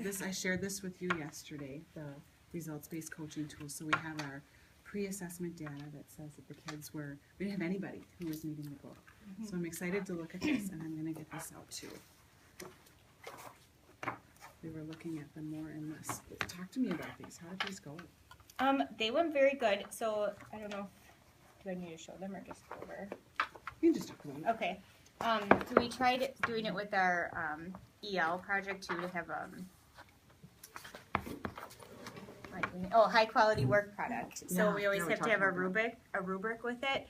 this, I shared this with you yesterday, the results-based coaching tool. So we have our pre-assessment data that says that the kids were, we didn't have anybody who was meeting the goal. So I'm excited to look at this, and I'm gonna get this out too. We were looking at them more in this. Talk to me about these. How did these go? They went very good. So I don't know if, do I need to show them or just go over? You can just talk about it. Okay. So we tried doing it with our EL project too, to have high quality work product. So Yeah, we always we have to talked have a about rubric with it.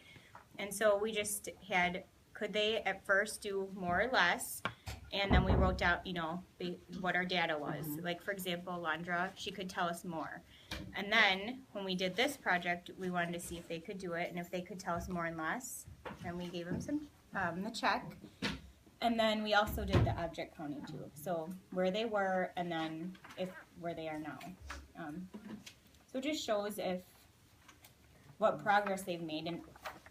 And so we just had, could they at first do more or less? And then we wrote down, you know, what our data was. Like, for example, Alondra, she could tell us more. And then when we did this project, we wanted to see if they could do it. And if they could tell us more and less, then we gave them some the check. And then we also did the object counting too. So where they were and then where they are now. So it just shows what progress they've made. And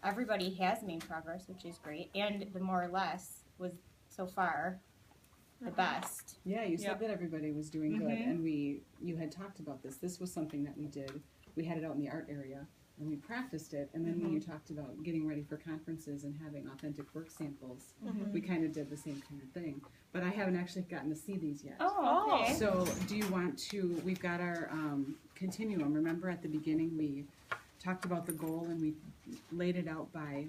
everybody has made progress, which is great. And the more or less was so far the best. Yeah, you said that everybody was doing good, and you had talked about this. This was something that we did. We had it out in the art area, and we practiced it. And then when you talked about getting ready for conferences and having authentic work samples, we kind of did the same kind of thing. But I haven't actually gotten to see these yet. Oh, okay. So do you want to, we've got our continuum. Remember at the beginning we talked about the goal and we laid it out by,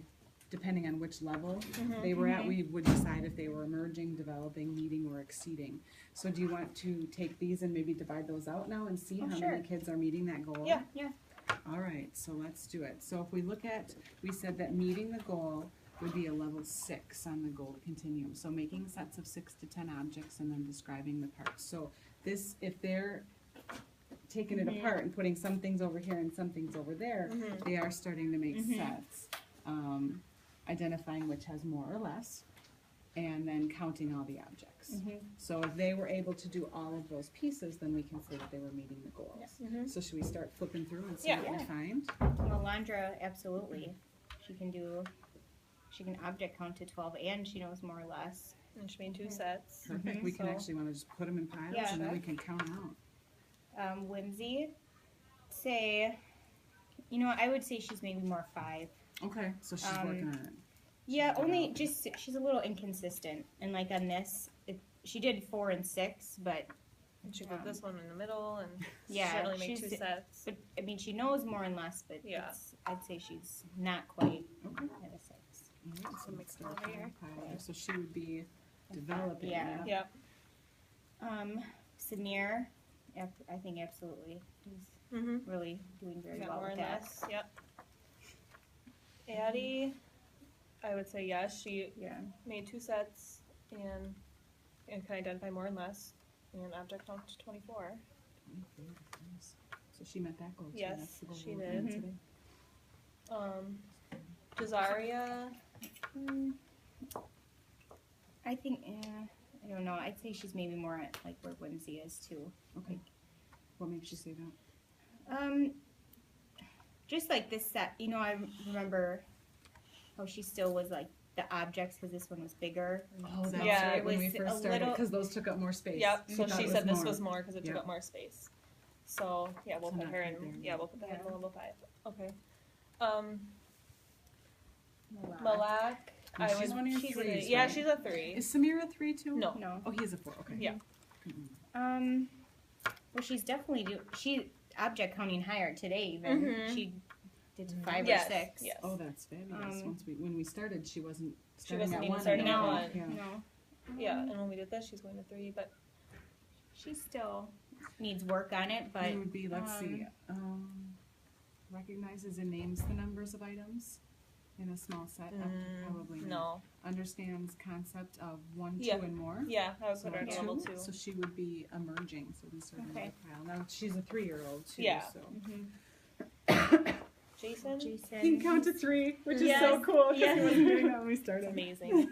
depending on which level they were at, we would decide if they were emerging, developing, meeting, or exceeding. So do you want to take these and maybe divide those out now and see how many kids are meeting that goal? Yeah. All right, so let's do it. So if we look at, we said that meeting the goal would be a level 6 on the goal continuum. So making sets of 6 to 10 objects and then describing the parts. So this, if they're taking it apart and putting some things over here and some things over there, they are starting to make sets. Identifying which has more or less, and then counting all the objects. So if they were able to do all of those pieces, then we can say that they were meeting the goals. So should we start flipping through and see what we find? Well, Alondra, absolutely. She can object count to 12 and she knows more or less. And she made 2 sets. Perfect. We can actually want to just put them in piles and then we can count them out. Whimsy, say, you know, I would say she's maybe more 5. Okay, so she's working on it. Yeah, only just she's a little inconsistent, and like on this, she did 4 and 6, but And she put this one in the middle, and yeah, she only made 2 sets. But I mean, she knows more and less, but Yeah. I'd say she's not quite at a 6. All right, so Mix let's them over here. So she would be developing. Yeah. Yep. Samir, I think absolutely, he's really doing very Got well more with and that. less. Yep. Addie, I would say yes. She made 2 sets and can identify more and less. And object count to 24. So she met that goal too. Yes, That's the goal she we're working did. today. Jazaria, I think, I don't know, I'd say she's maybe more at like where Whimsy is too. Okay. What makes you say that? Just like this set, you know, I remember how she still was like the objects because this one was bigger. Oh, that's Yeah, right. it When we was first a started, little- because those took up more space. yep. So thought she it said this more. was more because it took Yep. up more space. So yeah, we'll So put not her quite in. there. Yeah, we'll put that in level 5. Okay. Malak. Malak, And I she's would. one of your She's threes, yeah, right? she's a 3. Is Samira 3 too? No. No. Oh, he's a 4. Okay. Yeah. Well, she's definitely she object counting higher today. Even she did 5 Yes. or 6. Yes. Oh, that's fabulous. When we started, she wasn't She starting wasn't at even 1 starting at anymore. 1. Yeah. No. Yeah, and when we did this, she's going to 3. But She still needs work on it, but It would be, let's see, recognizes and names the numbers of items in a small set. Probably not. no. Understands concept of 1, 2, Yeah. and more. Yeah, I would So put her at 2, level 2. so she would be emerging. So we sort of Okay. pile. Now she's a 3-year-old too. Yeah. So. Jason, Jason. He can count to 3, which is Yes. so cool. 'Cause Yes. he wasn't doing that when we started. amazing.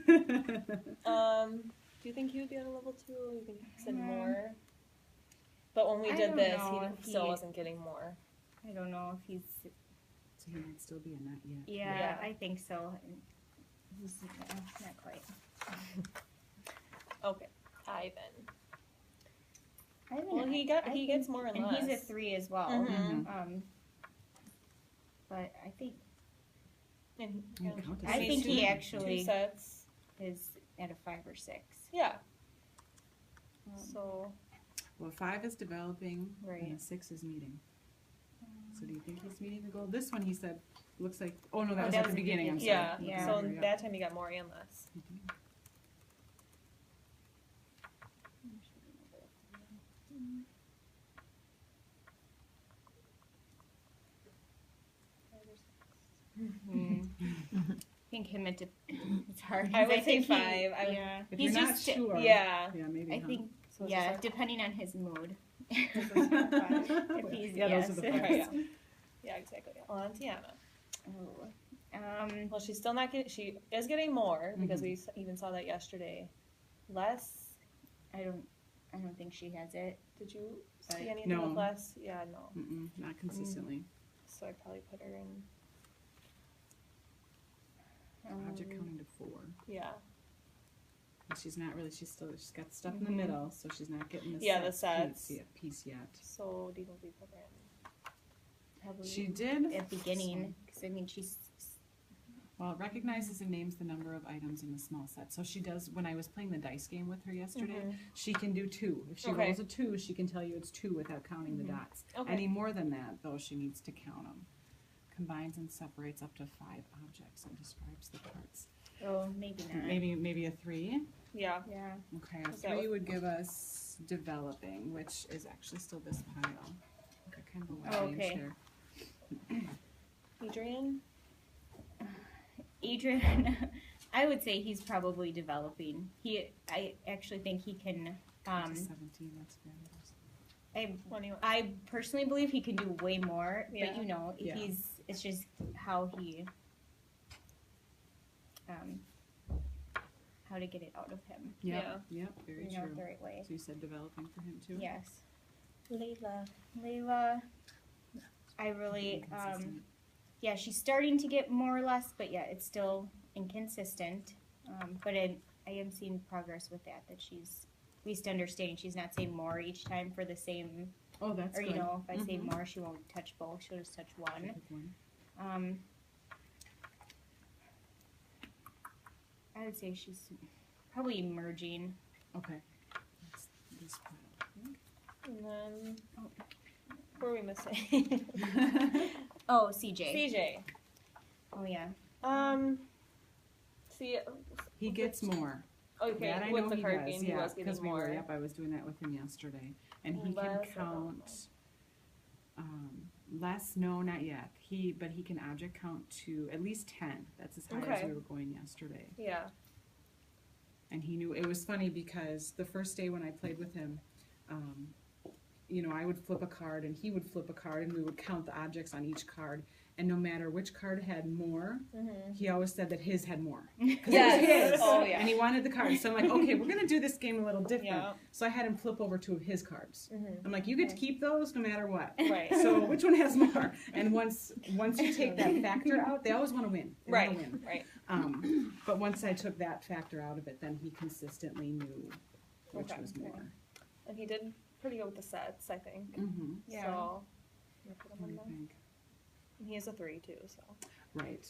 Do you think he would be at a level 2? Or you think he said more? But when we I did don't this, know he if still he- wasn't getting more. I don't know if he's. So he might still be a not yet. Yeah, Yeah. I think so. He's not quite. Okay, Ivan. I he I gets think- more and and less. he's a 3 as well. Mhm. But I think And You count as I think he two. actually- 2 sets. is at a 5 or 6. Yeah. Um, So Well, 5 is developing, and Right. a 6 is meeting. So do you think he's meeting the goal? This one he said, looks like, oh no, that was that at was the the beginning, I'm beginning. sorry. yeah. Yeah. So Yeah. that time he got more and less. Mhm. Mhm. I think him at it's hard. I 'cause would say think he- 5. I would- yeah, If he's you're not just sure. Yeah. Yeah, maybe, I huh? think So it's yeah, just like- depending on his mood. This is a 5. If he's Yeah, yes. those are the Right, fives. yeah. Yeah, exactly. On Tiana. Oh. Well, she's still not getting. She is getting more because Mhm. we even saw that yesterday. Less. I don't think she has it. Did you But- see anything No. with less? Yeah, no. Mm-mm, not consistently. So I'd probably put her in. Object counting to 4. Yeah. And she's not really, she's got stuff in Mhm. the middle, so she's not getting the Yeah, the sets sets. piece yet. So do you think we put her in? Probably She did, at beginning because I mean she's well, it recognizes and names the number of items in the small set. So she does, when I was playing the dice game with her yesterday, Mhm. she can do 2. If she Okay. rolls a 2, she can tell you it's 2 without counting the Mhm. dots. Okay. Any more than that, though, she needs to count them. Combines and separates up to 5 objects and describes the parts. oh maybe not. Maybe a 3. Yeah. Yeah. Okay, a Is that 3 what- would give us developing, which is actually still this pile. Got kind of a wet Oh, range okay. there. Adrian. Adrian, I would say he's probably developing. I actually think he can. Up to 17, that's fair. What do you want? I personally believe he can do way more, Yeah. but you know, Yeah. it's just how he, how to get it out of him, Yep, yep, very you know, true. the right way. So you said developing for him too? Yes. Layla. Layla, I really, Inconsistent. yeah, she's starting to get more or less, but yeah, it's still inconsistent. But I am seeing progress with that she's at least understanding she's not saying more each time for the same, Oh, that's or good. you know, if I say Mhm. more, she won't touch both, she'll just touch one. Pick one. I would say she's probably merging. Okay. That's this pile. And then. Who are we missing? Oh, CJ. CJ. Oh yeah. See. He gets more. Okay. That I with know the he card does, game, he yeah, was getting because we more. were, yep, I was doing that with him yesterday. And he Less, I can don't count, less, no, not yet. But he can object count to at least 10. That's as high as Okay. we were going yesterday. Yeah. And he knew, it was funny because the first day when I played with him, you know, I would flip a card and he would flip a card and we would count the objects on each card. And no matter which card had more, Mm-hmm. he always said that his had more. Yes. It was his. Oh, yeah. And he wanted the cards. So I'm like, okay, we're going to do this game a little different. Yeah. So I had him flip over 2 of his cards. Mm-hmm. I'm like, you get to keep those no matter what. Right. So which one has more? And once you take that factor out, they always want to win. They Right. wanna win. Right. But once I took that factor out of it, then he consistently knew which Okay. was more. And he did pretty good with the sets, I think. Mm-hmm. Yeah. So. I'm gonna put him What do in you there. think? And he is a 3 too. So. Right.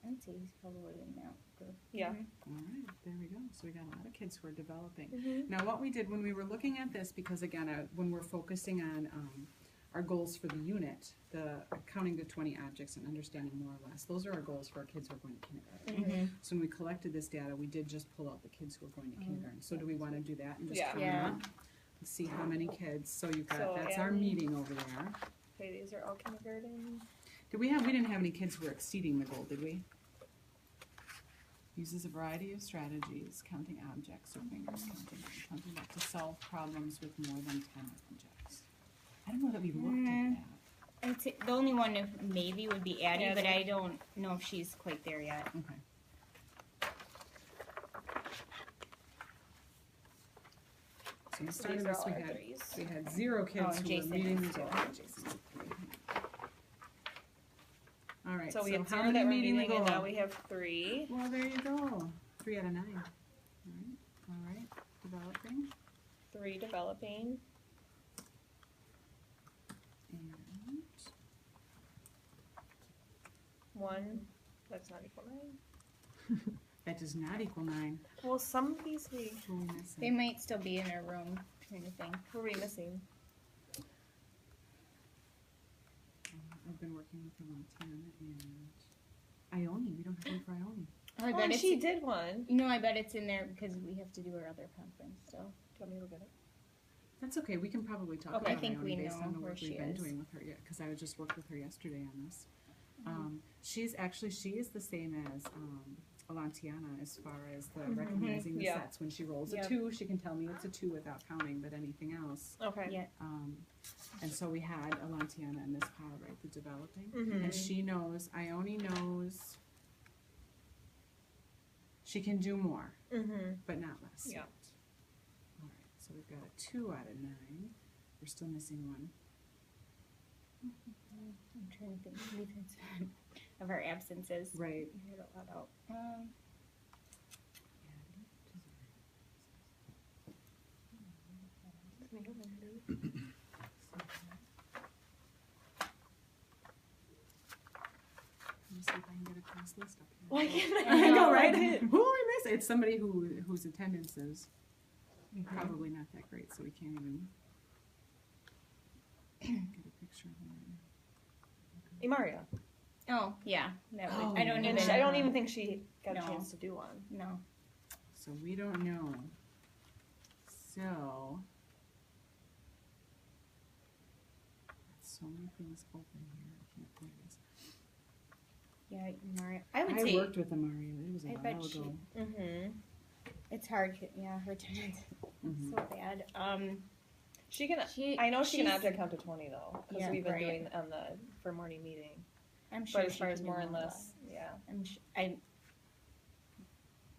I would say he's probably in that group. Yeah. All right. There we go. So we got a lot of kids who are developing. Mm-hmm. Now, what we did when we were looking at this, because again, when we're focusing on our goals for the unit, the counting to 20 objects and understanding more or less, those are our goals for our kids who are going to kindergarten. Mm-hmm. So when we collected this data, we did just pull out the kids who are going to kindergarten. So do we want to do that and just Yeah. count Yeah. them? Let's see how many kids. So you've got, So, that's our Annie. meeting over there. Okay, these are all kindergarten. We didn't have any kids who were exceeding the goal, did we? Uses a variety of strategies, counting objects or fingers, counting back to solve problems with more than 10 objects. I don't know that we looked at that. I'd say the only one maybe would be Addie, Addie. but I don't know if she's quite there yet. Okay. So we So started these are this, all we our had, threes. we had 0 kids Oh, who Jason were meeting is the goal. too. Jason's a 3. All right, So we had how 0 many that were meeting the meeting, goal? and now we have 3. Well, there you go. 3 out of 9. All right, developing. 3 3 developing. And 1, that's not equal 9. that does not equal 9. Well, some of these Who are we missing? They might still be in our room, kind of thing. who are we missing? I've been working with Montana and Ione. We don't have one for Ione. Oh, I Oh, bet and it's. she did one. You know, I bet it's in there because we have to do our other conference still. Do you want me to go get it? That's okay. We can probably talk Okay. about I think Ione we based know on the where work she we've been is. doing with her. Yeah, because I just worked with her yesterday on this. She is the same as Alantiana as far as the recognizing the Yeah. sets. When she rolls Yep. a 2, she can tell me it's a 2 without counting, but anything else. Okay. Yeah. And so we had Alantiana and Miss Powell write the developing. Mhm. And she knows, Ione knows she can do more, Mm-hmm. but not less. Yeah. yet. All right, so we've got a 2 out of 9. We're still missing 1. I'm trying to think of our absences. Right. I heard a lot out. Let me see if I can get a class list up here. Why can't I know, I right? did. Who are we missing? It's somebody whose attendance is probably not that great, so we can't even get a picture of her. Imaria. Oh, yeah. That would, Oh, I don't And even. I don't even think she got a No. chance to do one. No. So we don't know. So so many things open here. I can't find this. Yeah, Maria. I would I say worked with Amaria. It was a I while bet she- ago. Mm-hmm. it's hard. Yeah, her attendance Mhm. is so bad. She can. She. I know she can she's- object count to 20 though, because Yeah, we've been right. doing on the for morning meeting. I'm sure. But as she far can as do more and more less, yeah. I'm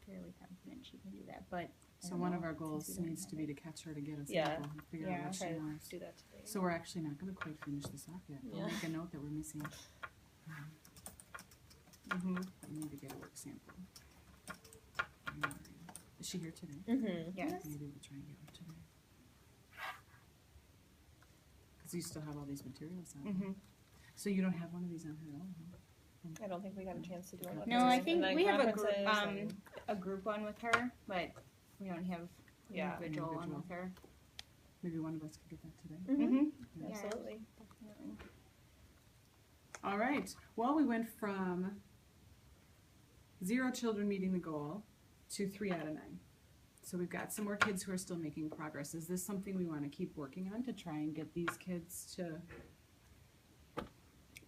fairly confident she can do that, but. I So don't one know, of our since goals we don't needs have to be it. to catch her to get a Yeah. sample and figure Yeah, out what she Try to wants. do that today. So we're actually not going to quite finish this off yet. I'll Yeah. make a note that we're missing. Mm-hmm. We need to get a work sample. Is she here today? Mm-hmm. Yes. Maybe we'll try and get her today. Because you still have all these materials on. Mm-hmm. So you don't have one of these on her at all, huh? I don't think we got a chance to do it. No, I think And then we have conferences a group one with her, but we don't have Yeah. individual one Individual. with her. Maybe one of us could get that today. Mm-hmm. Yeah. Absolutely. Definitely. All right. Well, we went from 0 children meeting the goal to 3 out of 9. So we've got some more kids who are still making progress. Is this something we want to keep working on to try and get these kids to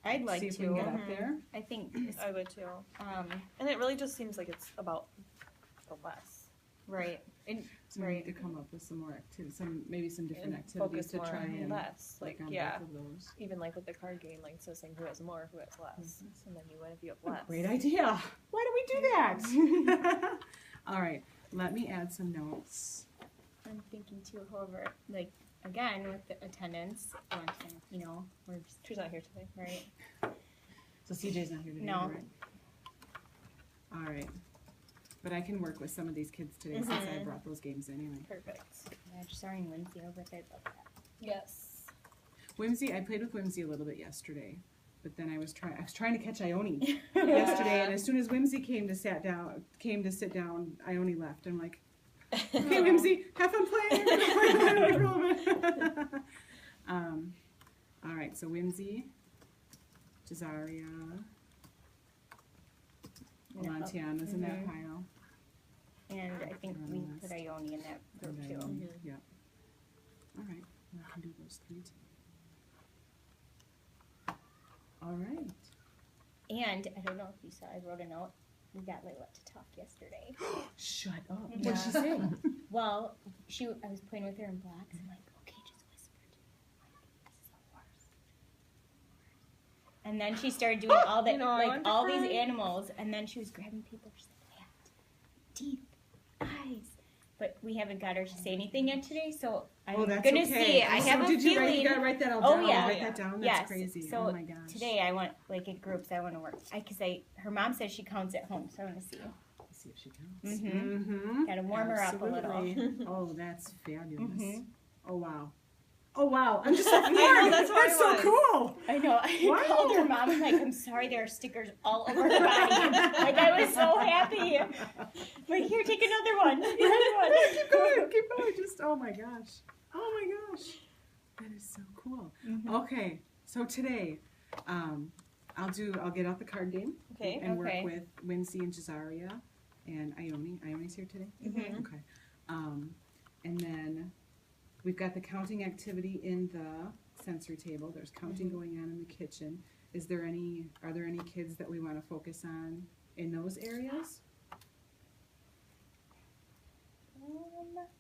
I'd like see if we to. can get up Mhm. there? I think. I would too. Um, And it really just seems like it's about the less. right. And, So we right. need to come up with some more activities, maybe some different And activities focus to more try on and less. Like, work on yeah. both of those. Even like with the card game, like so saying who has more, who has less. And then you win if you have less. Great idea. Why don't we do that? All right. Let me add some notes. I'm thinking too, however, like, again, with the attendance, you know, we're just, She's not here today. right. So CJ's not here today, No. right? All right. But I can work with some of these kids today since I Mhm. brought those games anyway. Perfect. Yeah, just sorry, Lindsay over there about that. Yes. Whimsy, I played with Whimsy a little bit yesterday, but then I was trying to catch Ione yesterday, and as soon as Whimsy came to sit down, Ione left. I'm like, okay, Whimsy, have fun playing. All right, so Whimsy, Cesaria, Lantiana's in that Mhm. pile. And I think You're on we the put list. Ione in that group And too. Ione, Yep. All right, well, I can do those 3 today. All right. And I don't know if you saw, I wrote a note. We got Layla to talk yesterday. Shut up. Yeah. What'd she say? Well, I was playing with her in blocks. I'm like, okay, just whisper to me. Like, this is the worst. And then she started doing all the You know, I like want to all these cry. animals, and then she was grabbing people. She's like, hat, teeth, eyes. But we haven't got her to say anything yet today, so I'm Oh, that's gonna okay. see. I So have a did you feeling. You gotta write that all Oh, down. yeah. Write that down. That's Yes. crazy. So oh my gosh. today I want like in groups. I want to work. Her mom says she counts at home, so I want to see. see if she counts. Mhm. Gotta warm her up a little. Absolutely. Oh, that's fabulous. Mhm. Oh, wow. Oh, wow. I'm just so floored. know, that's what That's I so was. cool. I know. I Wow. called her mom. I'm like, I'm sorry, there are stickers all over her body. Like, I was so happy. Like, here, take another one. Another one. Keep going. Keep going. Just, oh, my gosh. Oh, my gosh. That is so cool. Okay. So today, I'll get out the card game. Okay. And Okay. work with Wincy and Cesaria and Ione. Ione's here today? Mhm. Okay. And then we've got the counting activity in the sensory table. There's counting going on in the kitchen. Are there any kids that we want to focus on in those areas?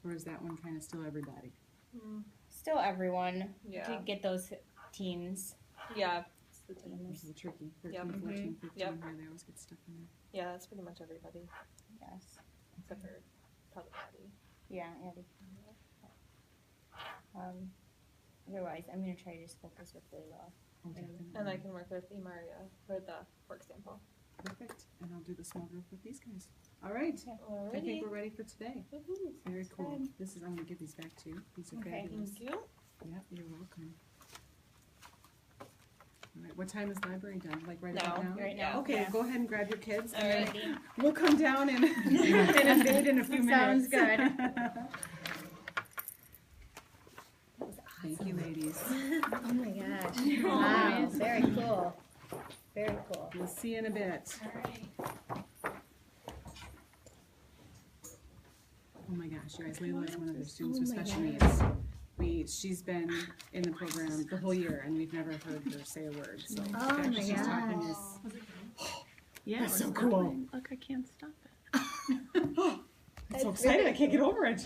Or is that one kind of still everybody? Still everyone. Yeah. To get those teams. Yeah. It's the It's a teams. little tricky. 13, Yep. 14, 15, Yep. where they always get stuck in there. Yeah, that's pretty much everybody Yes. except for probably Patty. Yeah, Andy. Otherwise, I'm going to try to just focus with Layla. Oh, definitely. And I can work with Imaria for the work sample. Perfect. And I'll do the small group with these guys. All right. I think we're ready for today. Woohoo. Very cool. good. I'm going to give these back to you. These are Okay. fabulous. Thank you. Yeah, you're welcome. All right, what time is library done? Like right Now. about now? Right now. Okay, Yeah. go ahead and grab your kids. And All right. then we'll come down and invade in a few minutes. Sounds good. Thank you, ladies. Oh my gosh. Wow. Very cool. Very cool. We'll see you in a bit. Oh my gosh, you guys, Layla is one of the students with special needs. She's been in the program the whole year and we've never heard her say a word. So the fact that she's talking is Yeah, That's so it's cool. definitely- Look, I can't stop it. I'm so excited, I can't get over it.